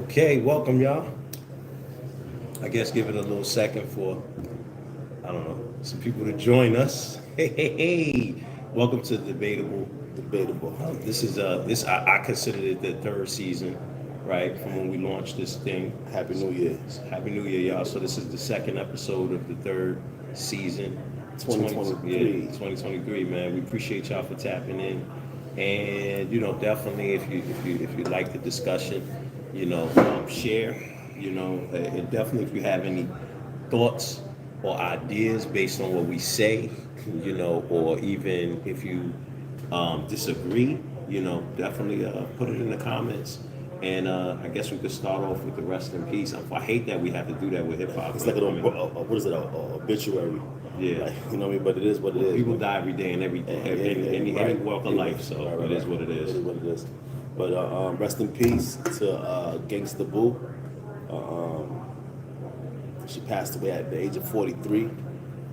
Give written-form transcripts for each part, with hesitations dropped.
Okay, welcome y'all. I guess give it a little second for, I don't know, some people to join us. Hey. Welcome to Debatable. This is I consider it the third season, right? From when we launched this thing. Happy New Year. Happy New Year, y'all. So this is the second episode of the third season. 2023. 2023, man. We appreciate y'all for tapping in. And definitely if you like the discussion, share, and definitely if you have any thoughts or ideas based on what we say, or even if you disagree, definitely put it in the comments. And I guess we could start off with the rest in peace. I hate that we have to do that with hip hop. It's like what is it, a obituary? Yeah. Like, you know what I mean? But it is what it is. People die every day in any walk of life, so it is what it is. It is what it is. But rest in peace to Gangsta Boo. She passed away at the age of 43.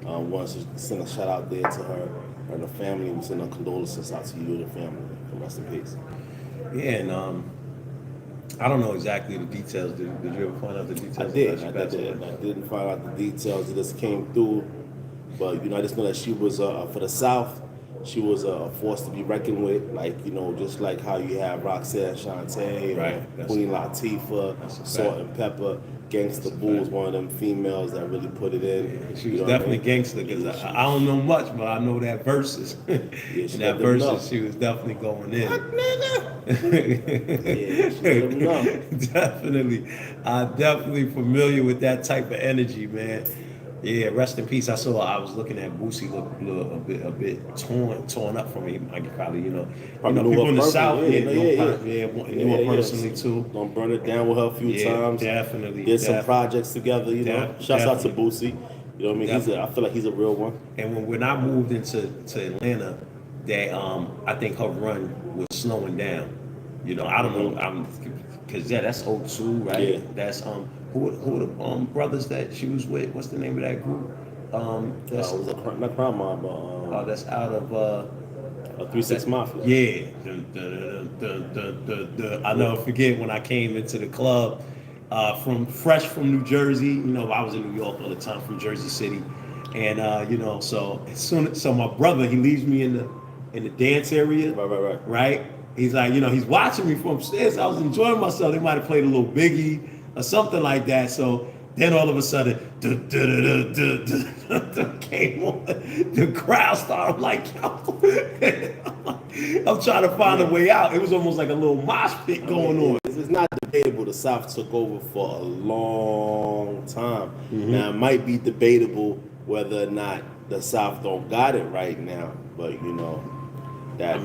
Wanted to send a shout out there to her and her family. We send our condolences out to you and your family. Rest in peace. Yeah, and I don't know exactly the details. Did you ever find out the details? I did. I didn't find out the details. It just came through. But I just know that she was for the South. She was a force to be reckoned with. Like just like how you have Roxanne Shante, right? Queen Latifah, Salt and Pepper. Gangsta Boo was one of them females that really put it in. She was definitely gangster because I don't know much, but I know that verses. In that verses, she was definitely going in. Yeah, she let them know. Definitely, I'm definitely familiar with that type of energy, man. Yeah, rest in peace. I was looking at Boosie look a bit torn up from me. I could probably people in the South, knew her personally too. Gonna burn it down with her a few times. Definitely. Did some projects together, Shouts out to Boosie. You know what I mean? I feel like he's a real one. And when I moved into Atlanta, that I think her run was slowing down. I don't know. Because that's 02, right? Yeah. That's who are the brothers that she was with? What's the name of that group? That's it was not Crime Mob, but that's out of 3-6 Mafia. Yeah. I never forget when I came into the club fresh from New Jersey. I was in New York all the time from Jersey City, and so my brother, he leaves me in the dance area. Right. He's like, he's watching me from upstairs. I was enjoying myself. They might have played a little Biggie or something like that. So then all of a sudden, came on. The crowd started. I'm like, I'm trying to find a way out. It was almost like a little mosh pit going on. It's not debatable. The South took over for a long time. Mm-hmm. Now, it might be debatable whether or not the South don't got it right now, but I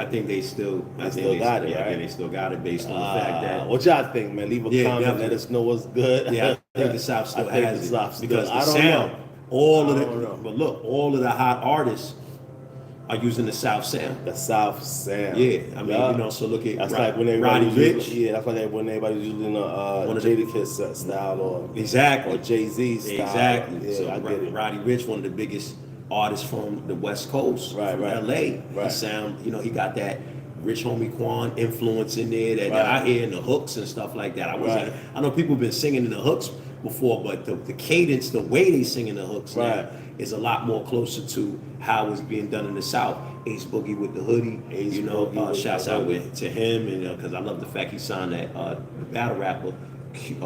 think they still got it, right? I think they still got it based on the fact that. What y'all think, man? Leave a comment. Definitely. Let us know what's good. Yeah, I think the South still has it because I the don't sound. know. But look, all of the hot artists are using the South sound. The South sound. Yeah, I mean, so look at that's like when Roddy Ricch. That's like when everybody's using Jadakiss style or exactly or Jay-Z style. Exactly. Yeah, So I get it. Roddy Ricch, one of the biggest artists from the West Coast, from LA. Right. He sound, he got that Rich Homie Quan influence in there that I hear in the hooks and stuff like that. I know people have been singing in the hooks before, but the cadence, the way they sing in the hooks now is a lot more closer to how it's being done in the South. Ace Boogie with the hoodie, shouts out to him, and because I love the fact he signed that the battle rapper Q,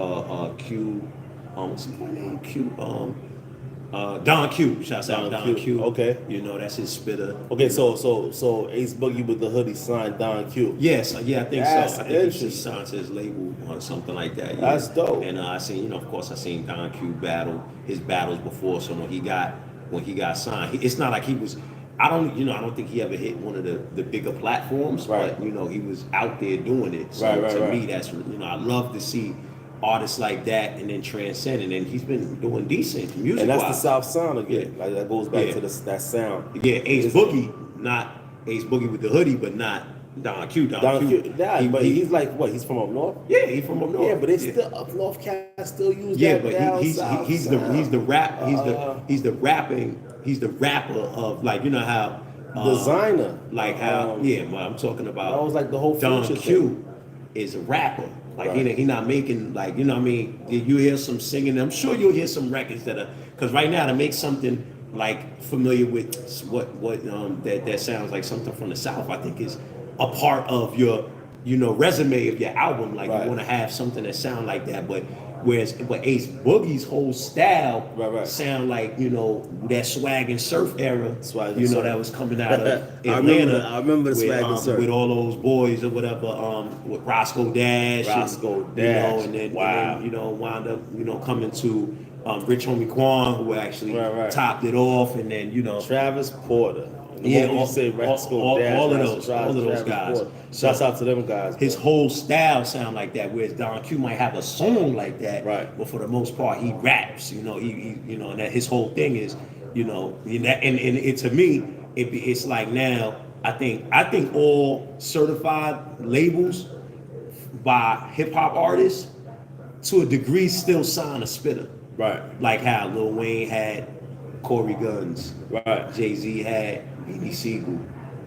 what's his name? Don Q. Shouts out Don Q. Okay. That's his spitter. Okay, so Ace Boogie with the hoodie signed Don Q. Yes, yeah, I think That's so. I think he interesting. signed to his label or something like that. Yeah. That's dope. And I seen, of course, I seen Don Q his battles before. So when he got signed, it's not like he was. I don't think he ever hit one of the bigger platforms. Right. But he was out there doing it. So to me, that's I love to see artists like that and then transcending, and he's been doing decent music. And that's the South sound again. Like that goes back to that sound. Yeah, Ace Boogie, not Ace Boogie with the hoodie, but not Don Q. Don Q. But he's like what? He's from up north. Yeah, he's from up north. Yeah, but they still up north cats still use yeah, that. but down he's south the rapper of like how designer. Like how I'm talking about. That was like the whole Don Future Q thing. is a rapper. Like Right. he not making like you know what I mean. You hear some singing. I'm sure you'll hear some records that are because right now to make something like familiar with what that sounds like something from the South. I think is a part of your resume of your album. Like you Right. want to have something that sound like that. But Ace Boogie's whole style Right. sound like that swag and surf era. Swag and surf. That was coming out of I Atlanta. remember the swag and surf. With all those boys or whatever. With Roscoe Dash. Roscoe Dash. And then Wow. wound up coming to Rich Homie Quan, who actually Right. topped it off, and then Travis Porter. Yeah, all, say Roscoe Dash, all of Travis those guys. Porter. Shouts out to them guys. His whole style sound like that. Whereas Don Q might have a song like that, Right. but for the most part he raps. He and that his whole thing is and it to me it's like now I think all certified labels by hip hop artists to a degree still sign a spitter. Right. Like how Lil Wayne had Corey Guns, Right. Jay-Z had Beanie Siegel,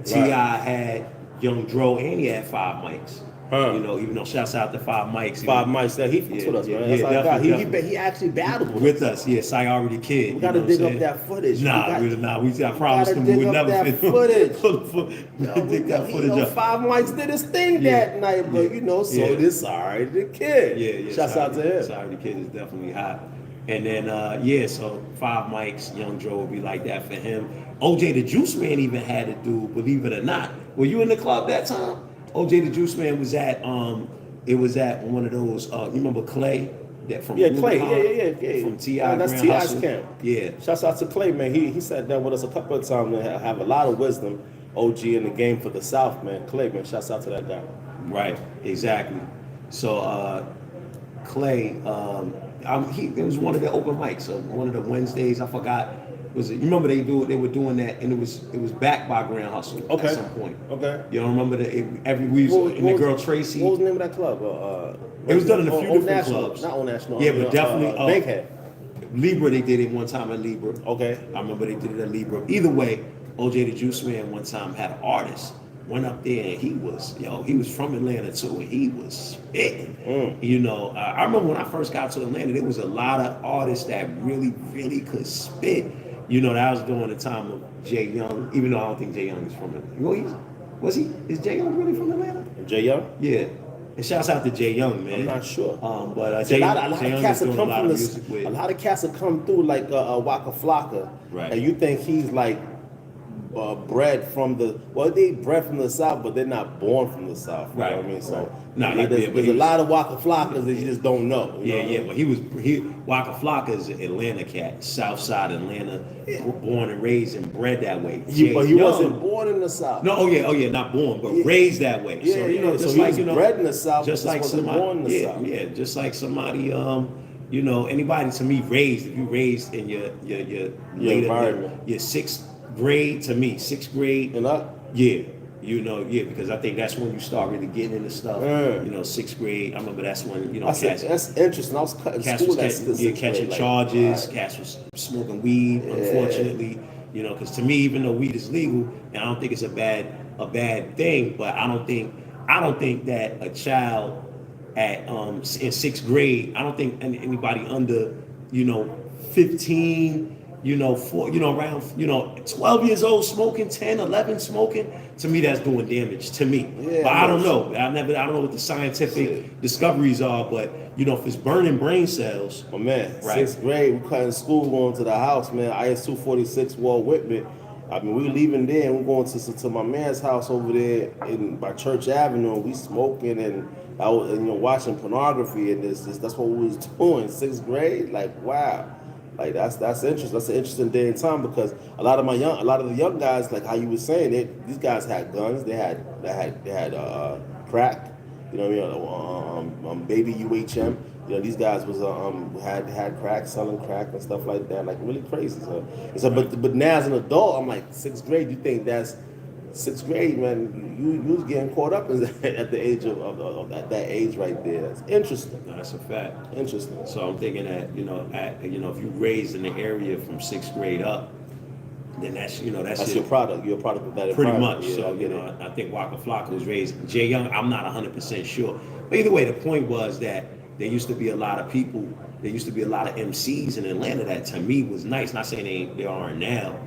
T.I. had Young Dro, and he had 5 mics. Even though shouts out to 5 mics. 5 mics that he fucks with us, man. That's yeah, our guy. definitely. He actually battled With us, yes, I already kid. We gotta dig up that footage. I promised him we dig would up never that fit footage. dig that footage up. 5 mics did his thing that night, but so did Sorry the Kid. Yeah. Shouts out to him. Sorry the Kid is definitely hot. And then so 5 mics, Young Joe would be like that for him. OJ the Juice Man even had to do, believe it or not. Were you in the club that time? OJ the Juice Man was at it was at one of those you remember Clay? That from Clay, yeah. From T.I. That's Grand T.I.'s Hustle. camp. Yeah. Shouts out to Clay, man. He sat down with us a couple of times and have a lot of wisdom. OG in the game for the South, man. Clay, man. Shouts out to that guy. Right, exactly. So Clay, it was one of the open mics, one of the Wednesdays. I forgot. Was it? You remember they were doing that, and it was backed by Grand Hustle Okay. at some point. Okay. You don't remember every week and the girl Tracy. What was the name of that club? It was done in a few different National, clubs. Not on National. Yeah, but definitely Bankhead. Libra. They did it one time at Libra. Okay. I remember they did it at Libra. Either way, OJ the Juice Man one time had an artist. Went up there and he was from Atlanta too, and he was spitting. I remember when I first got to Atlanta, there was a lot of artists that really, really could spit. That was during the time of Jay Young, even though I don't think Jay Young is from Atlanta. Is Jay Young really from Atlanta? Jay Young? Yeah. And shouts out to Jay Young, man. I'm not sure. But a Jay lot of Young cats is have doing come a lot from of this. music with. A lot of cats have come through like Waka Flocka, Right. And you think he's like bred from they bred from the South, but they're not born from the South. You know what I mean? So there's a lot of Waka Flockas that you just don't know. But Waka Flocka is an Atlanta cat, South Side Atlanta, born and raised and bred that way. But he wasn't born in the South. No, not born, but raised that way. Yeah, so he was bred in the South, just like wasn't somebody, born in the South. Yeah, just like somebody, anybody to me raised. If you raised in your environment, your 6th grade to me, 6th grade and up. Yeah. Because I think that's when you start really getting into stuff. 6th grade. I remember that's when that's interesting. I was cutting school. Catching charges. Cats was smoking weed. Unfortunately, because to me, even though weed is legal, and I don't think it's a bad thing, but I don't think that a child at in 6th grade, I don't think anybody under 15. Around 12 years old smoking, 10, 11 smoking, to me that's doing damage to me. Yeah, but I don't know. I don't know what the scientific discoveries are, but if it's burning brain cells. Oh man, right. 6th grade, we cutting school, going to the house, man. IS 246 Wall Whitman. I mean, we leaving there and we're going to my man's house over there by Church Avenue. And we smoking and I was watching pornography and that's what we was doing. 6th grade, like wow. Like that's interesting. That's an interesting day and time because a lot of the young guys, like how you were saying it, these guys had guns. They had crack. Baby UHM. These guys was had crack, selling crack and stuff like that. Like really crazy. But now as an adult, I'm like 6th grade. You think that's 6th grade, man? You was getting caught up at the age of that age right there. That's interesting. No, that's a fact. Interesting. So I'm thinking that if you raised in the area from 6th grade up, then that's you know That's your product. You're a product of that pretty environment. much. Yeah, So I get it. I think Waka Flocka was raised. Jay Young, I'm not 100% sure, but either way, the point was that there used to be a lot of people. There used to be a lot of MCs in Atlanta that to me was nice. Not saying they aren't now.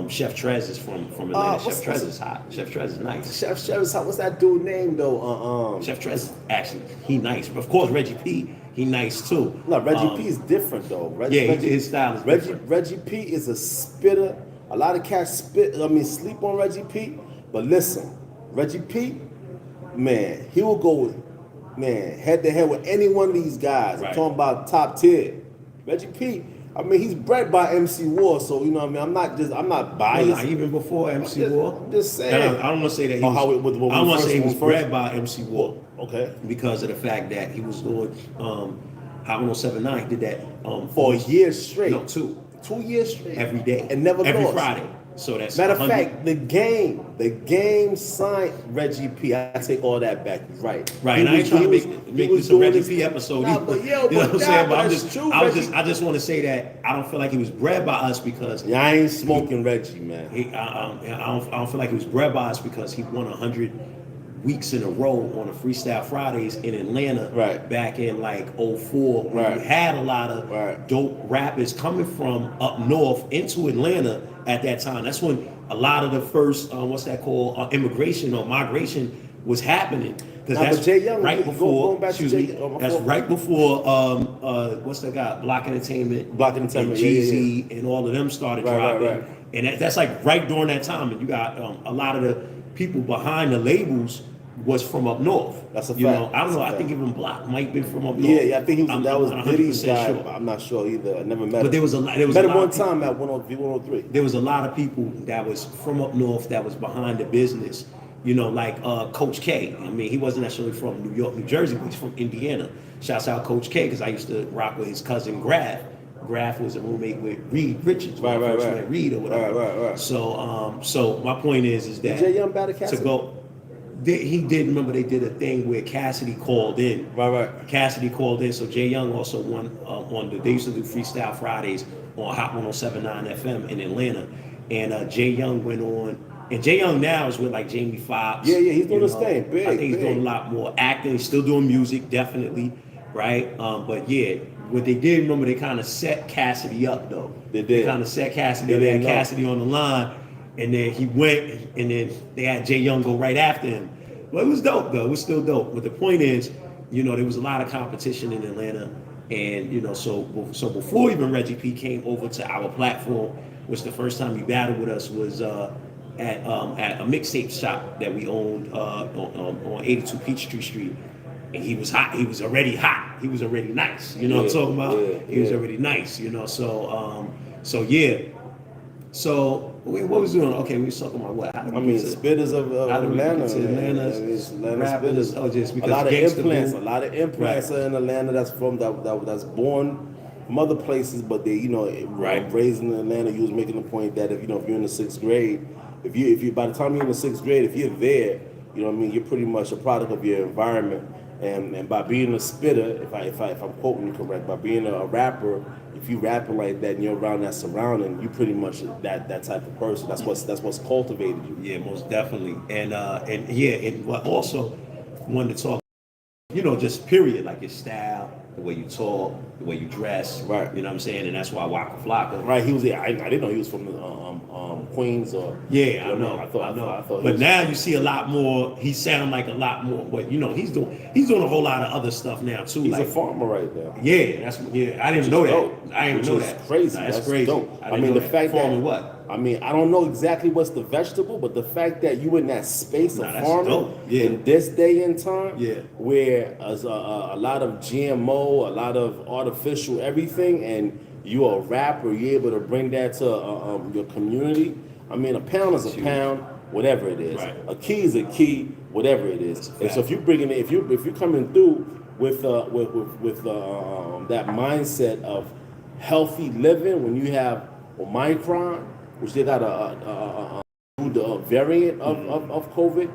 Chef Trez is from Atlanta. Chef Trez is hot. Chef Trez is nice. Chef, what's that dude name though? Chef Trez actually he nice. Of course Reggie P he nice too. No, Reggie P is different though. His style is different. Reggie P is a spitter. A lot of cats sleep on Reggie P. But listen, Reggie P, man, he will go, man, head to head with any one of these guys. Right. I'm talking about top tier. Reggie P, I mean, he's bred by MC War, so you know what I mean. I'm not biased. Well, even before MC War. I'm just saying. I don't want to say that he was. I don't want to say he was bred by MC War. Okay. Because of the fact that he was doing Hot 1079 did that for a year straight. No, 2 years straight. Every day. And never every lost. Friday. So that's matter of fact, the game signed Reggie P. I take all that back. Right. Right. And I ain't trying to make this a Reggie P episode. Nah, but yo, you know what I'm saying? But I just want to say that I don't feel like he was bred by us because I ain't smoking Reggie, man. I don't feel like he was bred by us because he won 100 weeks in a row on the Freestyle Fridays in Atlanta back in like 04 when we had a lot of dope rappers coming from up north into Atlanta at that time. That's when a lot of the first immigration or migration was happening because that's Jay Young, right before that's right before what's that guy Block Entertainment and Jeezy and all of them started dropping and that's like right during that time, and you got a lot of the people behind the labels was from up north. That's a fact. You know, I don't know. I think even Block might be from up north. Yeah, I think he was. That was Diddy's guy. Sure. I'm not sure either. I never met him. But there was met him one time at 103. There was a lot of people that was from up north that was behind the business. You know, like Coach K. I mean, he wasn't necessarily from New York, New Jersey, but he's from Indiana. Shouts out Coach K because I used to rock with his cousin Graf. Graf was a roommate with Reed Richards. Right. Reed or whatever. Right. So my point is that Jay Young battle Cassidy? To go. He did. Remember, they did a thing where Cassidy called in. Right. Cassidy called in. So Jay Young also won they used to do Freestyle Fridays on Hot 1079 FM in Atlanta, and Jay Young went on. And Jay Young now is with like Jamie Foxx. Yeah, he's doing his thing. Big. I think he's doing a lot more acting. He's still doing music, definitely, right? But yeah, what they did, remember, they kind of set Cassidy up though. They did. They kind of set Cassidy. They had Cassidy on the line. And then he went, and then they had Jay Young go right after him. Well, it was dope, though. It was still dope. But the point is, you know, there was a lot of competition in Atlanta. And, you know, so before even Reggie P came over to our platform, which the first time he battled with us was at a mixtape shop that we owned on 82 Peachtree Street. And he was hot. He was already hot. He was already nice. You know what I'm talking about? He was already nice, you know. So yeah. So what was we doing? Okay, we was talking about what? Spitters of Atlanta. Atlanta spitters. Oh, just because a lot of implants are in Atlanta that's born from other places, but they, you know, raised in Atlanta. You was making the point that if you're in the 6th grade, if you by the time you're in the 6th grade, if you're there, you know what I mean, you're pretty much a product of your environment. And by being a spitter, if I'm quoting you correct, by being a rapper, if you rapping like that and you're around that surrounding, you pretty much that type of person. That's what's cultivated you. Yeah, most definitely. And also wanted to talk, you know, just period, like your style, the way you talk, the way you dress. Right. You know what I'm saying? And that's why Waka Flocka. Right. He was there. I didn't know he was from Queens or. Yeah, I know. I thought. But now you see a lot more. He sound like a lot more. But you know, he's doing a whole lot of other stuff now too. He's like a farmer right there. Yeah, I didn't know that. I didn't know that. Crazy. That's crazy. Dope. I mean, the fact that what? I mean, I don't know exactly what's the vegetable, but the fact that you in that space of farming in this day and time, where a lot of GMO, a lot of artificial everything, and you're a rapper, you're able to bring that to your community. I mean, a pound is a pound, whatever it is. Right. A key is a key, whatever it is. And so if you're bringing it, if you're coming through with that mindset of healthy living, when you have Omicron, which they got a variant of COVID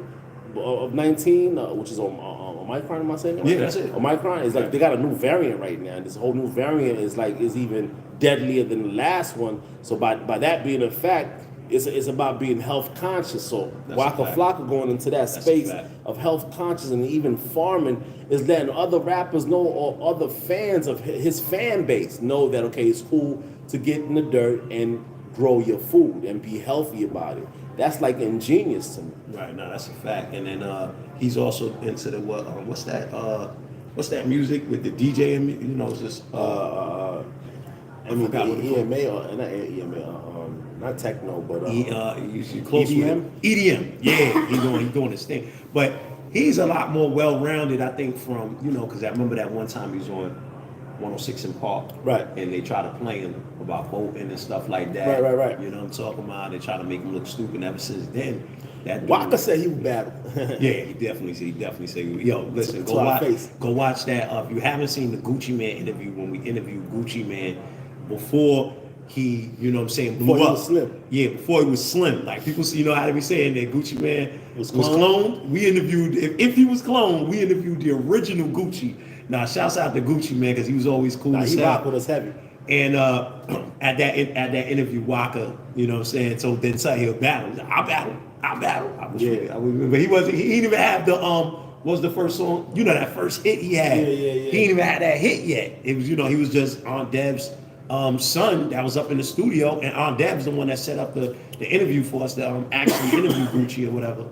of 19, which is Omicron. Am I saying that? Yeah, that's it. Omicron is like they got a new variant right now. And this whole new variant is even deadlier than the last one. So by that being a fact, it's about being health conscious. So That's a Waka fact. Flocka going into that That's a space fact. of health conscious and even farming is letting other rappers know or other fans of his fan base know that okay, it's cool to get in the dirt and grow your food and be healthy about it. That's like ingenious to me. Right, no, that's a fact. And then he's also into the what's that music with the DJ and it's just I mean, forgot what it's called. EMA or not EMA, not techno, but You close with EDM? it. EDM, yeah, he's doing his thing. But he's a lot more well-rounded, I think, from because I remember that one time he was on 106 in Park, Right. And they try to play him about voting and stuff like that. Right. You know what I'm talking about? They try to make him look stupid. Ever since then, that dude- Waka said he would battle. Yeah, he definitely said, yo, listen, To our face. go watch that. If you haven't seen the Gucci Man interview, when we interviewed Gucci Man before he, what I'm saying, blew Before he up. was slim. Yeah, before he was slim. Like people, how they be saying that Gucci Man Was was cloned. We interviewed, if he was cloned, we interviewed the original Gucci. Now, shouts out to Gucci Man because he was always cool Nah, as he hell. rock with us heavy. And at that interview, Waka, what I'm saying, so then say he'll battle. He's like, I'll battle. But he wasn't. He didn't even have the what was the first song? That first hit he had. Yeah. He didn't even have that hit yet. It was he was just Aunt Deb's son that was up in the studio, and Aunt Deb's the one that set up the interview for us to actually interview Gucci or whatever.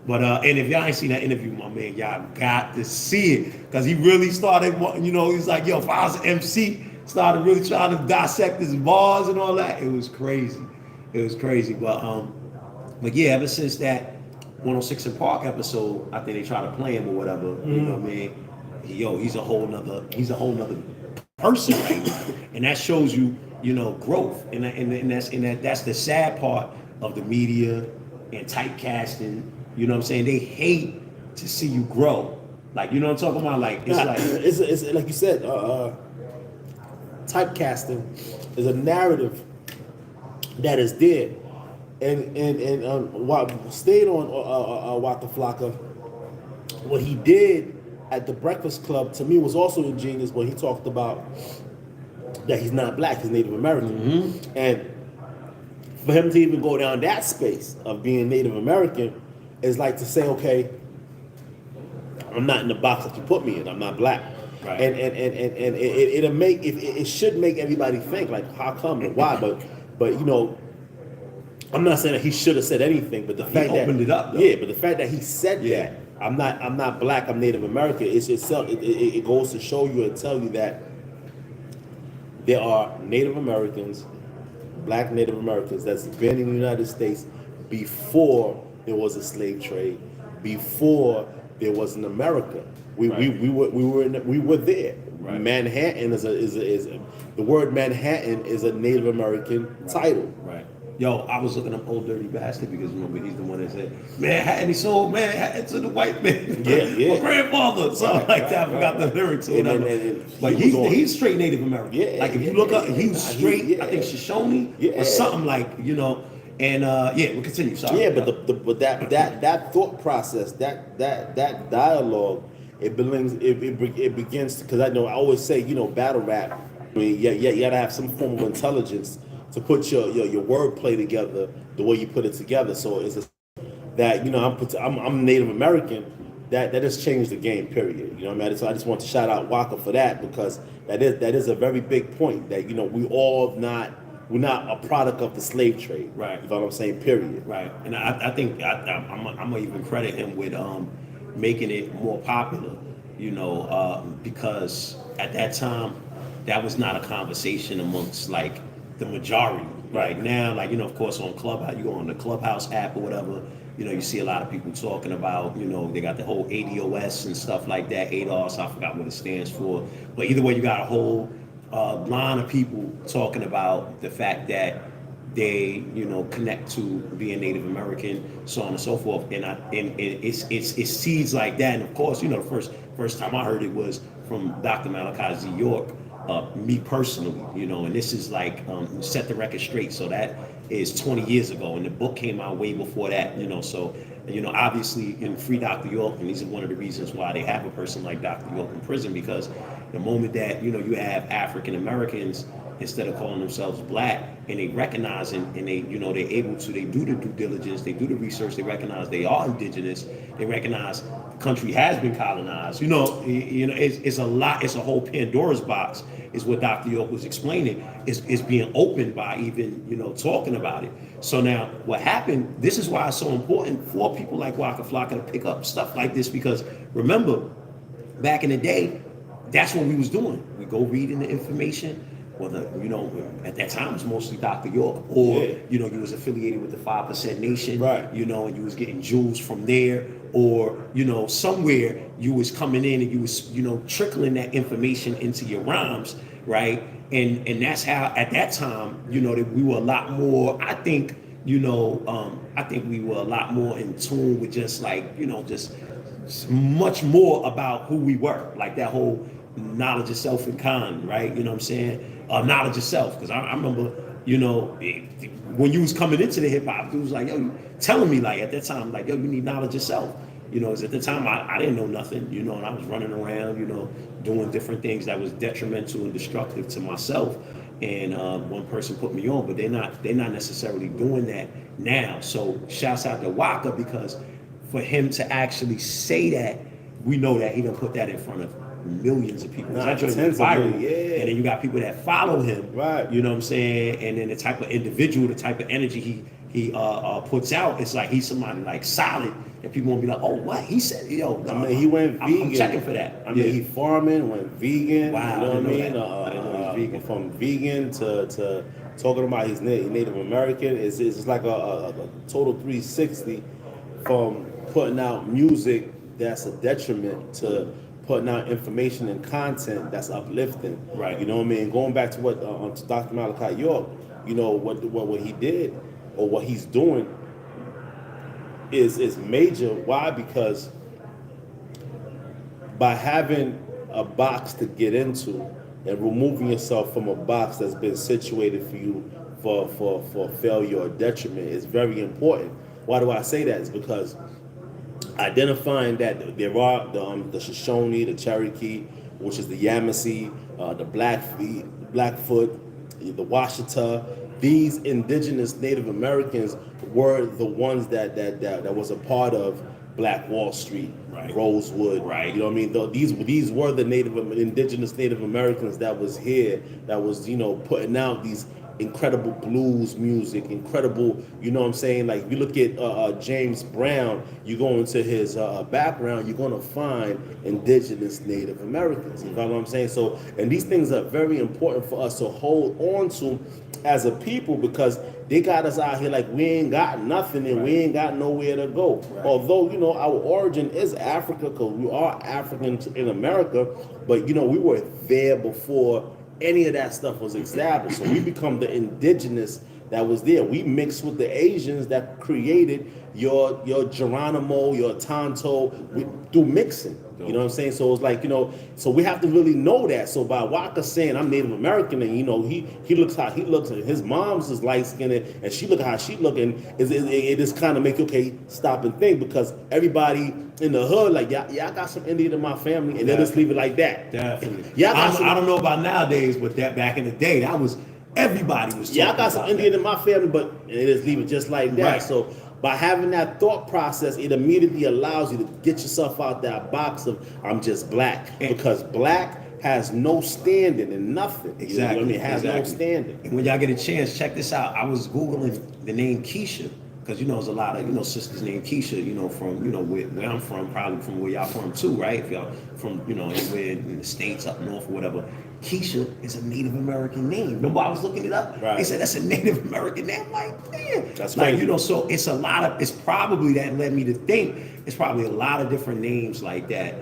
But and if y'all ain't seen that interview, my man, y'all got to see it because he really started. He's like, yo, if I was an MC, started really trying to dissect his bars and all that. It was crazy. But yeah, ever since that 106 in Park episode, I think they try to play him or whatever. You know what I mean? He's a whole nother person right now, and that shows you growth, and that's the sad part of the media and typecasting. You know what I'm saying? They hate to see you grow. Like, you know what I'm talking about? Like, It's like you said, typecasting is a narrative that is there. And what stayed on Waka Flocka, what he did at the Breakfast Club to me was also ingenious when he talked about that he's not black, he's Native American. And for him to even go down that space of being Native American is like to say, okay, I'm not in the box that you put me in. I'm not black. Right. And it should make everybody think like how come and why, but I'm not saying that he should have said anything, but the fact that opened it up, though. yeah, but the fact that he said Yeah. that I'm not black, I'm Native American, it goes to show you and tell you that there are Native Americans, black Native Americans that's been in the United States before there was a slave trade, before there was an America. We were there. Right. Manhattan is the word Manhattan is a Native American title. Right. Yo, I was looking up Old Dirty Bastard because remember he's the one that said Manhattan, he sold Manhattan to the white man. Yeah. My grandfather, something like that. I forgot the lyrics or whatever. But he's straight Native American. Yeah, like if you yeah, look up, yeah, he was straight. I think Shoshone or something like And we'll continue. Sorry. Yeah, but that thought process, that dialogue, it begins because I know I always say battle rap. I mean, you gotta have some form of intelligence to put your wordplay together the way you put it together. So it's that I'm Native American. That has changed the game. Period. You know what I mean? So I just want to shout out Waka for that because that is a very big point. That we're not a product of the slave trade. Right. You know what I'm saying? Period. Right. And I think I'm gonna even credit him with making it more popular. Because at that time that was not a conversation amongst like the majority. Right now, of course on Clubhouse, you go on the Clubhouse app or whatever, you see a lot of people talking about, they got the whole ADOS and stuff like that, ADOS, I forgot what it stands for. But either way, you got a whole line of people talking about the fact that they, connect to being Native American, so on and so forth. And it's seeds like that. And of course, the first time I heard it was from Dr. Malachi Z. York, me personally, and this is like set the record straight. So that is 20 years ago, and the book came out way before that, So, obviously in Free Dr. York, and these are one of the reasons why they have a person like Dr. York in prison, because the moment that you have African Americans instead of calling themselves black, and they recognize and they, they're able to, they do the due diligence, they do the research, they recognize they are indigenous, they recognize the country has been colonized. It's a lot. It's a whole Pandora's box. Is what Dr. York was explaining. Is being opened by even talking about it. So now what happened? This is why it's so important for people like Waka Flocka to pick up stuff like this, because remember, back in the day, that's what we was doing. We go reading the information. Whether at that time it was mostly Dr. York, or you was affiliated with the 5% Nation, right? And you was getting jewels from there, or somewhere you was coming in and you was trickling that information into your rhymes, right? And that's how at that time that we were a lot more. I think we were a lot more in tune with just like just much more about who we were, like that whole knowledge of self and con, right? You know what I'm saying? Knowledge of self, because I remember, when you was coming into the hip hop, it was like, yo, you telling me like at that time, like, yo, you need knowledge of self. Cause at the time I didn't know nothing, and I was running around, doing different things that was detrimental and destructive to myself. And one person put me on, but they're not necessarily doing that now. So shouts out to Waka, because for him to actually say that, we know that he done put that in front of millions of people. That joint went viral, yeah. And then you got people that follow him, right? You know what I'm saying? And then the type of individual, the type of energy he puts out, it's like he's somebody like solid that people won't be like, oh, what he said? He went vegan. I'm checking for that. He farming, went vegan. Wow, you know what I mean? I didn't know he was vegan. From vegan to talking about he's Native American, it's like a total 360 from putting out music that's a detriment to putting out information and content that's uplifting. Right. You know what I mean? Going back to what to Dr. Malachi York, what he did or what he's doing is major. Why? Because by having a box to get into and removing yourself from a box that's been situated for you for failure or detriment is very important. Why do I say that? It's because identifying that there are the Shoshone, the Cherokee, which is the Yamasee, the Blackfoot, the Washita. These indigenous Native Americans were the ones that was a part of Black Wall Street, right. Rosewood, right? You know what I mean? These were the indigenous Native Americans that was here, that was putting out these incredible blues music, incredible, you know what I'm saying? Like, you look at James Brown, you go into his background, you're going to find indigenous Native Americans. You know what I'm saying? So, and these things are very important for us to hold on to as a people, because they got us out here like we ain't got nothing and we ain't got nowhere to go. Right. Although, our origin is Africa, because we are Africans in America, but, we were there before any of that stuff was established. So we become the indigenous that was there. We mixed with the Asians that created your Geronimo, your Tonto, through mixing. You know what I'm saying? So it's like, so we have to really know that. So by Waka saying I'm Native American, and he looks how he looks, and his mom's is light skinned, and she look how she look, and it just kind of make you, okay, stop and think, because everybody in the hood, like, y'all got some Indian in my family, and they'll just leave it like that. Definitely. I don't know about nowadays, but that back in the day, that was, everybody was talking I got some Indian in my family, but they just leave it just like that. Right. So by having that thought process, it immediately allows you to get yourself out that box of I'm just black, because black has no standing in nothing. Exactly. It has no standing. And when y'all get a chance, check this out. I was Googling the name Keisha, because there's a lot of sisters named Keisha, from where I'm from, probably from where y'all from too, right? If y'all from anywhere in the States, up north or whatever. Keisha is a Native American name. Remember, I was looking it up. Right. They said that's a Native American name. I'm like, man, that's crazy. So it's a lot of. It's probably that led me to think it's probably a lot of different names like that.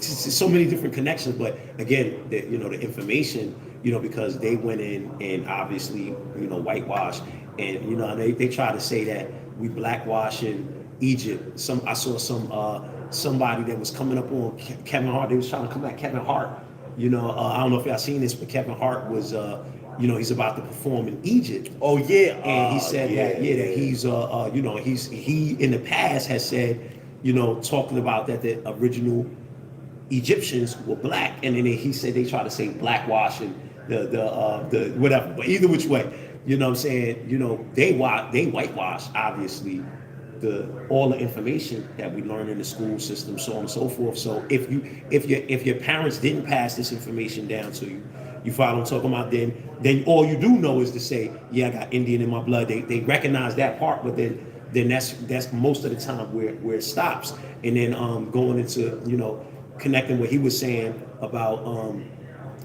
So many different connections. But again, the information, because they went in and obviously whitewashed, and they try to say that we blackwashing Egypt. I saw somebody that was coming up on Kevin Hart. They was trying to come at Kevin Hart. I don't know if y'all seen this, but Kevin Hart was, he's about to perform in Egypt. Oh yeah, and he said that he's he in the past has said, talking about that the original Egyptians were black, and then he said they try to say blackwashing the whatever. But either which way, you know what I'm saying? You know, they whitewash obviously all the information that we learn in the school system, so on and so forth. So if your parents didn't pass this information down to you, you follow what I'm talking about, then all you do know is to say, yeah, I got Indian in my blood. They recognize that part, but then that's most of the time where it stops. And then going into, you know, connecting what he was saying about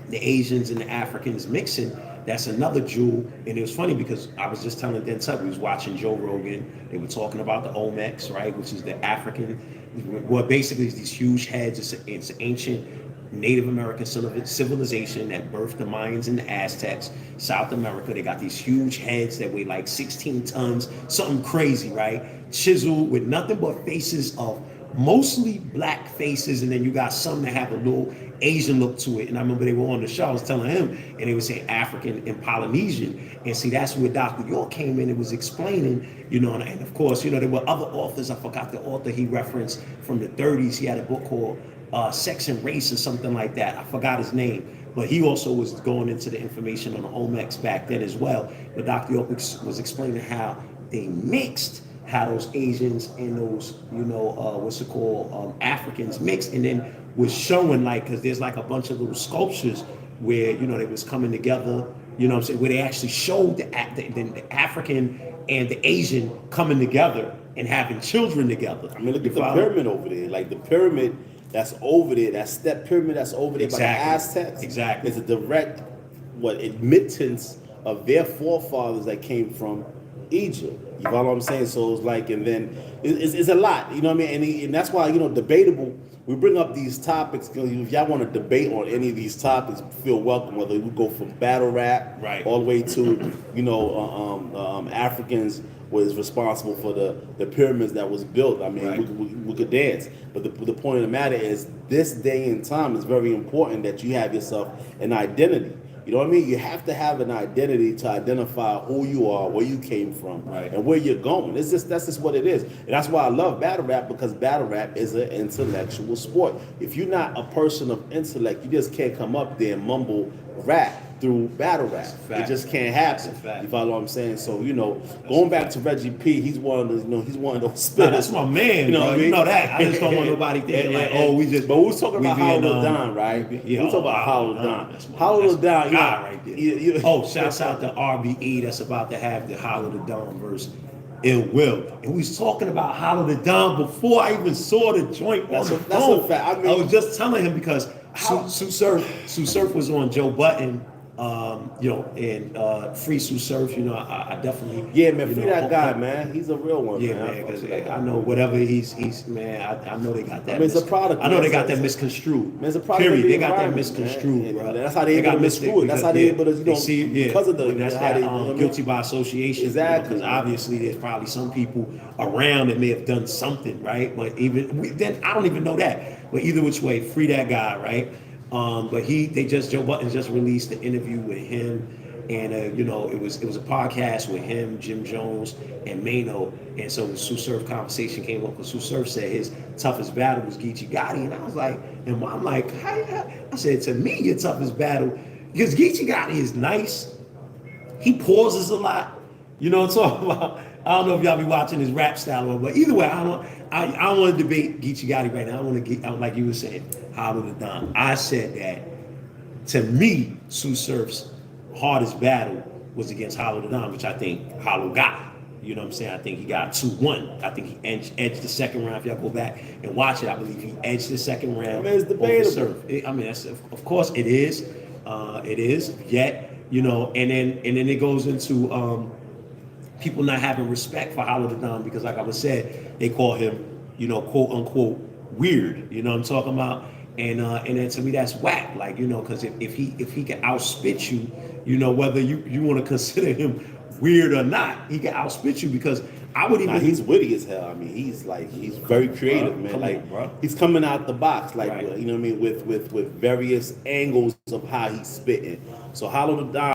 the Asians and the Africans mixing, that's another jewel. And it was funny because I was just telling Dentuck, we was watching Joe Rogan. They were talking about the Olmecs, right, which is the African, what basically is these huge heads. It's ancient Native American civilization that birthed the Mayans and the Aztecs. South America, they got these huge heads that weigh like 16 tons, something crazy, right? Chiseled with nothing but faces of mostly black faces, and then you got some that have a little Asian look to it. And I remember they were on the show, I was telling him, and they were saying African and Polynesian. And see, that's where Dr. York came in and was explaining, you know, and of course, you know, there were other authors. I forgot the author he referenced from the 30s. He had a book called Sex and Race or something like that. I forgot his name. But he also was going into the information on the Olmecs back then as well. But Dr. York was explaining how they mixed, how those Asians and those, you know, what's it called, Africans mixed, and then was showing, like, because there's like a bunch of little sculptures where, you know, they was coming together, you know what I'm saying, where they actually showed the African and the Asian coming together and having children together. I mean, look at the pyramid over there. Like the pyramid that's over there, that pyramid that's over there by the Aztecs. Exactly. Is a direct, admittance of their forefathers that came from Egypt. You follow what I'm saying? So it's like, and then it's a lot, you know what I mean? And that's why, you know, debatable, we bring up these topics, because if y'all want to debate on any of these topics, feel welcome, whether we go from battle rap, right, all the way to, you know, Africans was responsible for the pyramids that was built. I mean, right, we could dance. But the point of the matter is, this day and time is very important that you have yourself an identity. You know what I mean? You have to have an identity to identify who you are, where you came from, right, and where you're going. That's just what it is. And that's why I love battle rap, because battle rap is an intellectual sport. If you're not a person of intellect, you just can't come up there and mumble rap through battle rap. It just can't happen. You follow what I'm saying? So, you know, going back to Reggie P, he's one of those, you know, he's one of those spitters. That's my man, you know, bro. You know that. I just don't want nobody thinking like, oh, we just. But we was talking about Hollow Don, right? Yeah, we talking about Hollow Don. Hollow Don, guy right there. Oh, shouts out to RBE that's about to have the Hollow the Don verse. It will. And we was talking about Hollow the Don before I even saw the joint on the phone. That's a fact. I mean, I was just telling him because Sue Surf was on Joe Button. You know, and Free Sue Surf, you know, I definitely, man, free that guy, man. He's a real one, man. Because I know whatever he's man, I know they got that. I mean, it's a product. I know they got that misconstrued. Man, it's a product. Period. They got that misconstrued, bro. That's how they able to misconstrue it. That's how they able to, you know, because of the that's how guilty by association. Exactly. Because obviously there's probably some people around that may have done something, right? But then I don't even know that. But either which way, free that guy, right? But Joe Button just released the interview with him, and you know, it was a podcast with him, Jim Jones, and Mano, and so the Sue Surf conversation came up because Sue Surf said his toughest battle was Geechee Gotti, and I was like, and I'm like, I said, to me, your toughest battle, because Geechee Gotti is nice, he pauses a lot, you know what I'm talking about. I don't know if y'all be watching his rap style, but either way, I don't want to debate Geechee Gotti right now. I don't want to get, like you were saying, Hollow the Don. I said that, to me, Sue Surf's hardest battle was against Hollow the Don, which I think Hollow got. You know what I'm saying? I think he got 2-1. I think he edged the second round. If y'all go back and watch it, I believe he edged the second round. I mean, it's debatable. I mean, of course it is. It is. Yet, you know, and then it goes into people not having respect for Hollow the Don, because like I was said, they call him, you know, quote unquote weird. You know what I'm talking about? And then to me that's whack. Like, you know, because if he can outspit you, you know, whether you want to consider him weird or not, he can outspit you, because I would even. He's witty as hell. I mean, he's very creative, man. Like, he's coming out the box, like, right, you know what I mean, with various angles of how he's spitting. So Hollow the Don